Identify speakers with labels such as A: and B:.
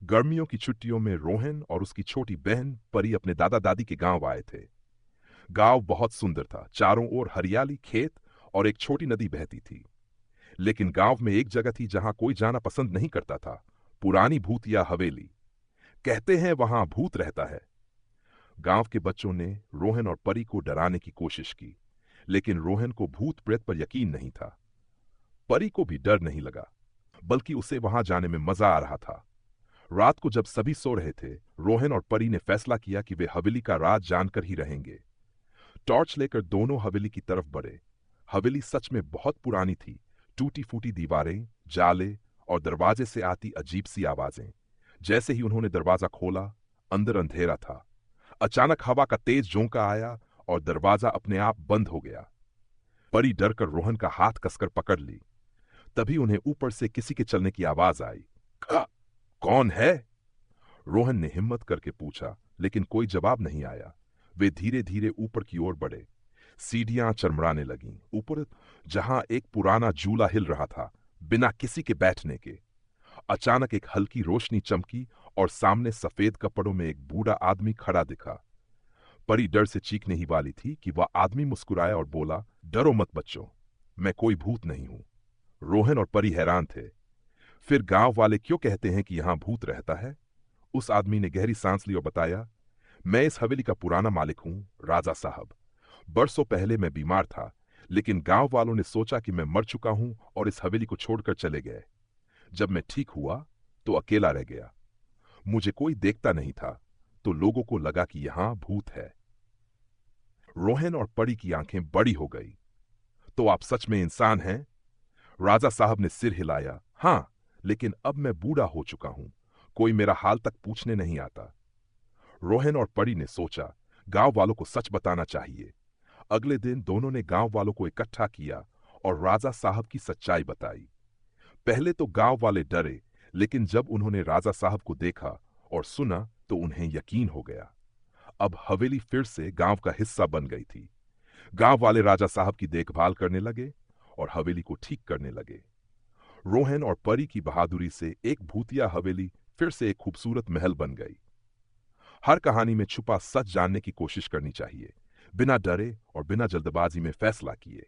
A: गर्मियों की छुट्टियों में रोहन और उसकी छोटी बहन परी अपने दादा दादी के गांव आए थे। गांव बहुत सुंदर था, चारों ओर हरियाली, खेत और एक छोटी नदी बहती थी। लेकिन गांव में एक जगह थी जहां कोई जाना पसंद नहीं करता था। पुरानी भूतिया हवेली। कहते हैं वहां भूत रहता है। गांव के बच्चों ने रोहन और परी को डराने की कोशिश की, लेकिन रोहन को भूत प्रेत पर यकीन नहीं था। परी को भी डर नहीं लगा, बल्कि उसे वहां जाने में मजा आ रहा था। रात को जब सभी सो रहे थे, रोहन और परी ने फैसला किया कि वे हवेली का राज जानकर ही रहेंगे। टॉर्च लेकर दोनों हवेली की तरफ बढ़े। हवेली सच में बहुत पुरानी थी। टूटी फूटी दीवारें, जाले और दरवाजे से आती अजीब सी आवाजें। जैसे ही उन्होंने दरवाजा खोला, अंदर अंधेरा था। अचानक हवा का तेज झोंका आया और दरवाजा अपने आप बंद हो गया। परी डरकर रोहन का हाथ कसकर पकड़ ली। तभी उन्हें ऊपर से किसी के चलने की आवाज आई। कौन है?" रोहन ने हिम्मत करके पूछा, लेकिन कोई जवाब नहीं आया। वे धीरे धीरे ऊपर की ओर बढ़े। सीढ़ियां चरमराने लगीं। ऊपर जहां एक पुराना झूला हिल रहा था, बिना किसी के बैठने के। अचानक एक हल्की रोशनी चमकी और सामने सफेद कपड़ों में एक बूढ़ा आदमी खड़ा दिखा। परी डर से चीखने ही वाली थी कि वह आदमी मुस्कुराया और बोला, "डरो मत बच्चों, मैं कोई भूत नहीं हूं।" रोहन और परी हैरान थे। "फिर गांव वाले क्यों कहते हैं कि यहां भूत रहता है?" उस आदमी ने गहरी सांस ली और बताया, "मैं इस हवेली का पुराना मालिक हूं, राजा साहब। बरसों पहले मैं बीमार था, लेकिन गांव वालों ने सोचा कि मैं मर चुका हूं और इस हवेली को छोड़कर चले गए। जब मैं ठीक हुआ तो अकेला रह गया। मुझे कोई देखता नहीं था, तो लोगों को लगा कि यहां भूत है।" रोहन और परी की आंखें बड़ी हो गई। "तो आप सच में इंसान हैं?" राजा साहब ने सिर हिलाया। "हां, लेकिन अब मैं बूढ़ा हो चुका हूं। कोई मेरा हाल तक पूछने नहीं आता।" रोहन और परी ने सोचा, गांव वालों को सच बताना चाहिए। अगले दिन दोनों ने गांव वालों को इकट्ठा किया और राजा साहब की सच्चाई बताई। पहले तो गांव वाले डरे, लेकिन जब उन्होंने राजा साहब को देखा और सुना तो उन्हें यकीन हो गया। अब हवेली फिर से गांव का हिस्सा बन गई थी। गांव वाले राजा साहब की देखभाल करने लगे और हवेली को ठीक करने लगे। रोहन और परी की बहादुरी से एक भूतिया हवेली फिर से एक खूबसूरत महल बन गई। हर कहानी में छुपा सच जानने की कोशिश करनी चाहिए, बिना डरे और बिना जल्दबाजी में फैसला किए।